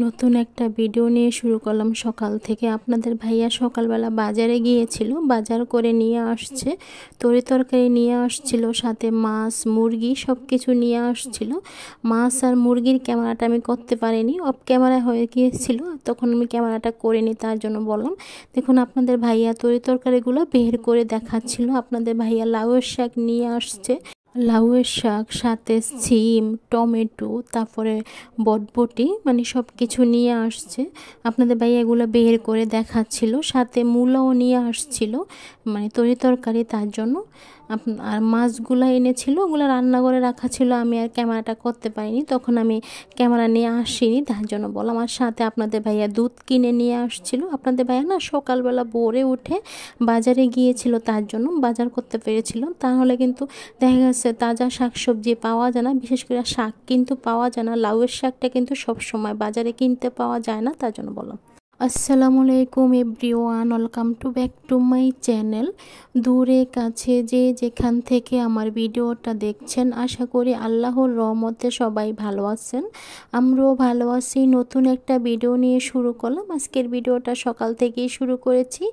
নতুন একটা ভিডিও নিয়ে শুরু করলাম সকাল থেকে। আপনাদের ভাইয়া সকালবেলা বাজারে গিয়েছিল, বাজার করে নিয়ে আসছে, তরকারি নিয়ে আসছিল, সাথে মাছ মুরগি সব কিছু নিয়ে আসছিল। মাছ আর মুরগির ক্যামেরাটা আমি করতে পারিনি, অফ ক্যামেরা হয়ে গিয়েছিল, তখন আমি ক্যামেরাটা করিনি, তার জন্য বললাম। দেখুন আপনাদের ভাইয়া তরকারিগুলো বের করে দেখাচ্ছিল। আপনাদের ভাইয়া লাউয়ের শাক নিয়ে আসছে, লাউয়ের শাক, সাথে সিম, টমেটো, তারপরে বটবটি, মানে সব কিছু নিয়ে আসছে। আপনাদের ভাই এগুলো বের করে দেখাচ্ছিল, সাথে মূলাও নিয়ে আসছিল, মানে তরকারি, তার জন্য। আর মাছগুলো এনেছিল, ওগুলো রান্না করে রাখা ছিল, আমি আর ক্যামেরাটা করতে পারিনি, তখন আমি ক্যামেরা নিয়ে আসিনি, তার জন্য বললাম। আর সাথে আপনাদের ভাইয়া দুধ কিনে নিয়ে আসছিল। আপনাদের ভাইয়া না সকালবেলা ভোরে উঠে বাজারে গিয়েছিল, তার জন্য বাজার করতে পেরেছিল। তাহলে কিন্তু দেখা গেছে তাজা শাকসবজি পাওয়া যায় না, বিশেষ করে শাক কিন্তু পাওয়া যায় না। লাউয়ের শাকটা কিন্তু সবসময় বাজারে কিনতে পাওয়া যায় না, তার জন্য বললাম। আসসালামু আলাইকুম everyone, welcome to back to my channel. দূরে কাছে যে যেখান থেকে আমার ভিডিওটা দেখছেন, আশা করি আল্লাহর রহমতে সবাই ভালো আছেন, আমরাও ভালো আছি। নতুন একটা ভিডিও নিয়ে শুরু করলাম। আজকের ভিডিওটা সকাল থেকেই শুরু করেছি,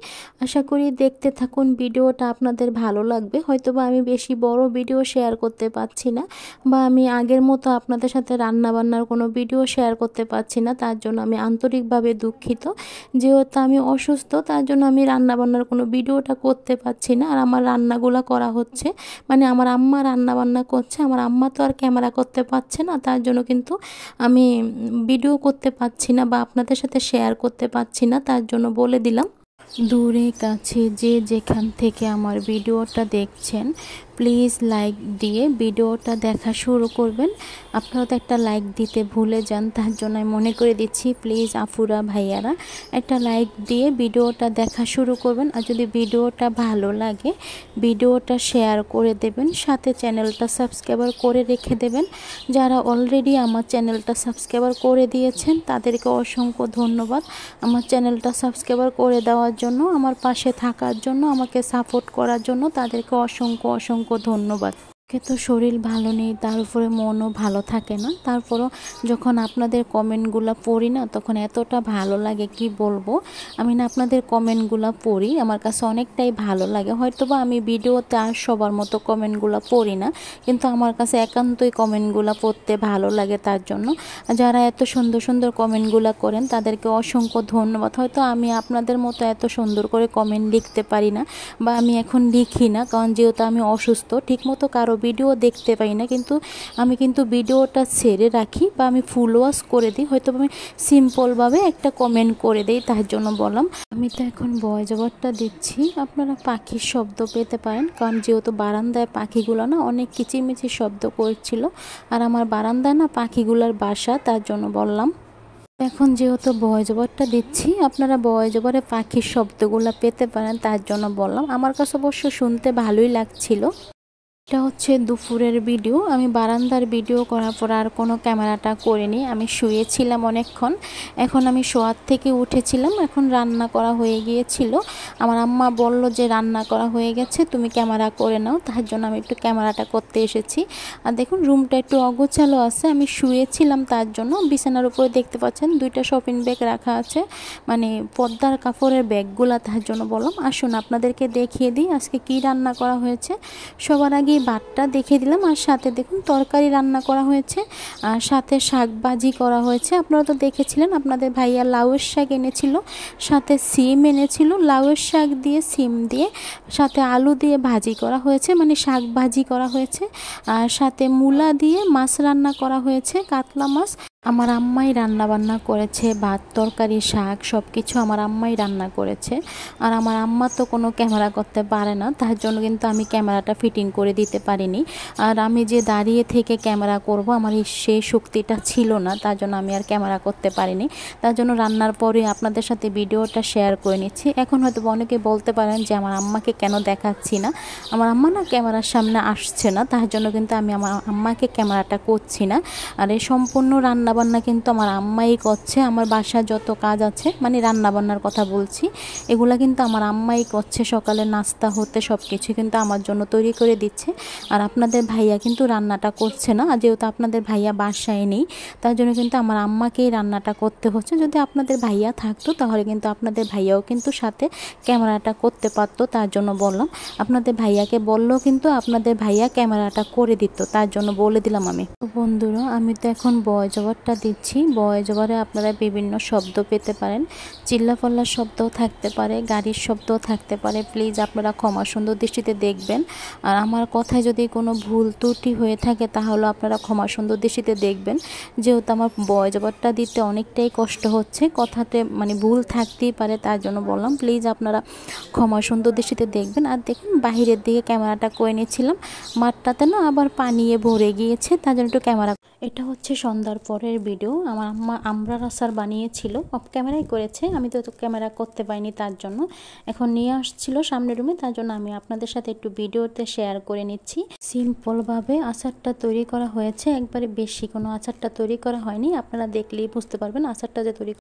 আশা করি দেখতে থাকুন, ভিডিওটা আপনাদের ভালো লাগবে। হয়তোবা আমি বেশি বড় ভিডিও শেয়ার করতে পারছি না, বা আমি আগের মতো আপনাদের সাথে রান্নাবান্নার কোনো ভিডিও শেয়ার করতে পারছি না, তার জন্য আমি আন্তরিকভাবে দুঃখিত। যেহেতু আমি অসুস্থ, তার জন্য আমি রান্নাবান্নার কোনো ভিডিওটা করতে পারছি না। আর আমার রান্নাগুলো করা হচ্ছে, মানে আমার আম্মা রান্নাবান্না করছে, আমার আম্মা তো আর ক্যামেরা করতে পারছে না, তার জন্য কিন্তু আমি ভিডিও করতে পারছি না বা আপনাদের সাথে শেয়ার করতে পারছি না, তার জন্য বলে দিলাম। দূরে কাছে যে যেখান থেকে আমার ভিডিওটা দেখছেন, প্লিজ লাইক দিয়ে ভিডিওটা দেখা শুরু করবেন। আপনারা তো একটা লাইক দিতে ভুলে যান, তার জন্য আমি মনে করে দিচ্ছি, প্লিজ আপুরা ভাইয়ারা একটা লাইক দিয়ে ভিডিওটা দেখা শুরু করবেন। আর যদি ভিডিওটা ভালো লাগে ভিডিওটা শেয়ার করে দেবেন, সাথে চ্যানেলটা সাবস্ক্রাইবার করে রেখে দেবেন। যারা অলরেডি আমার চ্যানেলটা সাবস্ক্রাইবার করে দিয়েছেন তাদেরকে অসংখ্য ধন্যবাদ। আমার চ্যানেলটা সাবস্ক্রাইবার করে দেওয়ার জন্য, আমার পাশে থাকার জন্য, আমাকে সাপোর্ট করার জন্য তাদেরকে অসংখ্য ধন্যবাদ। তো শরীর ভালো নেই, তার উপরে মনও ভালো থাকে না, তারপরও যখন আপনাদের কমেন্টগুলো পড়ি না, তখন এতটা ভালো লাগে কি বলবো। আমি না আপনাদের কমেন্টগুলো পড়ি, আমার কাছে অনেকটাই ভালো লাগে। হয়তোবা আমি ভিডিওতে আর সবার মতো কমেন্টগুলো পড়ি না, কিন্তু আমার কাছে একান্তই কমেন্টগুলো পড়তে ভালো লাগে, তার জন্য। যারা এত সুন্দর কমেন্টগুলো করেন তাদেরকে অসংখ্য ধন্যবাদ। হয়তো আমি আপনাদের মতো এত সুন্দর করে কমেন্ট লিখতে পারি না, বা আমি এখন লিখি না, কারণ যেহেতু আমি অসুস্থ, ঠিকমতো কারো ভিডিও দেখতে পাই না, কিন্তু আমি ভিডিওটা ছেড়ে রাখি, বা আমি ফুল ওয়াশ করে দিই, হয়তো আমি সিম্পলভাবে একটা কমেন্ট করে দিই, তার জন্য বললাম। আমি তো এখন ভয়েস ওভারটা দিচ্ছি, আপনারা পাখির শব্দ পেতে পারেন, কারণ যেহেতু বারান্দায় পাখিগুলো না অনেক কিচিমিচি শব্দ করছিল, আর আমার বারান্দায় না পাখিগুলোর বাসা, তার জন্য বললাম। এখন যেহেতু ভয়েস ওভারটা দিচ্ছি, আপনারা ভয়েস ওভারে পাখির শব্দগুলো পেতে পারেন, তার জন্য বললাম। আমার কাছে অবশ্য শুনতে ভালোই লাগছিল। এটা হচ্ছে দুপুরের ভিডিও। আমি বারান্দার ভিডিও করার পর আর কোনো ক্যামেরাটা করিনি, আমি শুয়েছিলাম অনেকক্ষণ। এখন আমি শোয়ার থেকে উঠেছিলাম, এখন রান্না করা হয়ে গিয়েছিল। আমার আম্মা বলল যে রান্না করা হয়ে গেছে, তুমি ক্যামেরা করে নাও, তার জন্য আমি একটু ক্যামেরাটা করতে এসেছি। আর দেখুন রুমটা একটু অগোছালো আছে, আমি শুয়েছিলাম, তার জন্য। বিছানার উপরে দেখতে পাচ্ছেন দুইটা শপিং ব্যাগ রাখা আছে, মানে পর্দার কাপড়ের ব্যাগগুলা, তার জন্য বললাম আসুন আপনাদেরকে দেখিয়ে দিই আজকে কি রান্না করা হয়েছে। সবার আগে ভাতটা দেখিয়ে দিলাম, আর সাথে দেখুন তরকারি রান্না করা হয়েছে, আর সাথে শাক ভাজি করা হয়েছে। আপনারা তো দেখেছিলেন, আপনাদের ভাইয়া লাউয়ের শাক এনেছিল, সাথে সিম এনেছিল, লাউয়ের শাক দিয়ে সিম দিয়ে সাথে আলু দিয়ে ভাজি করা হয়েছে, মানে শাক ভাজি করা হয়েছে। আর সাথে মূলা দিয়ে মাছ রান্না করা হয়েছে, কাতলা মাছ। আমার আম্মাই রান্না বান্না করেছে, ভাত তরকারি শাক সব কিছু আমার আম্মাই রান্না করেছে। আর আমার আম্মা তো কোনো ক্যামেরা করতে পারে না, তার জন্য কিন্তু আমি ক্যামেরাটা ফিটিং করে দিতে পারিনি। আর আমি যে দাঁড়িয়ে থেকে ক্যামেরা করব, আমার সেই শক্তিটা ছিল না, তার জন্য আমি আর ক্যামেরা করতে পারিনি। তার জন্য রান্নার পরে আপনাদের সাথে ভিডিওটা শেয়ার করে নিচ্ছি। এখন হয়তো অনেকে বলতে পারেন যে আমার আম্মাকে কেন দেখাচ্ছি না। আমার আম্মা না ক্যামেরার সামনে আসছে না, তার জন্য কিন্তু আমি আমার আম্মাকে ক্যামেরাটা করছি না। আর এই সম্পূর্ণ রান্না বান্না কিন্তু আমার আম্মাই করছে। আমার বাসায় যত কাজ আছে, মানে রান্না বান্নার কথা বলছি, এগুলা কিন্তু আমার আম্মাই করছে। সকালে নাস্তা হতে সব কিছু কিন্তু আমার জন্য তৈরি করে দিচ্ছে। আর আপনাদের ভাইয়া কিন্তু রান্নাটা করছে না, যেহেতু আপনাদের ভাইয়া বাসায় নেই, তার জন্য কিন্তু আমার আম্মাকেই রান্নাটা করতে হচ্ছে। যদি আপনাদের ভাইয়া থাকতো তাহলে কিন্তু আপনাদের ভাইয়াও কিন্তু সাথে ক্যামেরাটা করতে পারতো, তার জন্য বললাম। আপনাদের ভাইয়াকে বললেও কিন্তু আপনাদের ভাইয়া ক্যামেরাটা করে দিত, তার জন্য বলে দিলাম আমি। বন্ধুরা, আমি তো এখন ভয়েস ওভারটা দিচ্ছি। ভয়েস ওভারে আপনারা বিভিন্ন শব্দ পেতে পারেন, চিল্লাপাল্লার শব্দও থাকতে পারে, গাড়ির শব্দও থাকতে পারে। প্লিজ আপনারা ক্ষমা সুন্দর দৃষ্টিতে দেখবেন। আর আমার কথায় যদি কোনো ভুল ত্রুটি হয়ে থাকে তাহলে আপনারা ক্ষমা সুন্দর দৃষ্টিতে দেখবেন, যেহেতু আমার ভয়েস ওভারটা দিতে অনেকটাই কষ্ট হচ্ছে, কথাতে মানে ভুল থাকতেই পারে, তার জন্য বললাম প্লিজ আপনারা ক্ষমা সুন্দর দৃষ্টিতে দেখবেন। আর দেখুন বাহিরের দিকে ক্যামেরাটা করে নিয়েছিলাম, মাঠটাতে না আবার পানিয়ে ভরে গিয়েছে, তার জন্য একটু ক্যামেরা। এটা হচ্ছে সন্ধ্যার পরের ভিডিও। আমার আম্মা আমড়ার আচার বানিয়েছিল, অফ ক্যামেরাই করেছে, আমি তো ক্যামেরা করতে পারিনি, তার জন্য এখন নিয়ে আসছিল সামনের রুমে, তার জন্য আমি আপনাদের সাথে একটু ভিডিওতে শেয়ার করে নিচ্ছি। সিম্পলভাবে আচারটা তৈরি করা হয়েছে, একবারে বেশি কোনো আচারটা তৈরি করা হয়নি, আপনারা দেখলেই বুঝতে পারবেন আচারটা যে তৈরি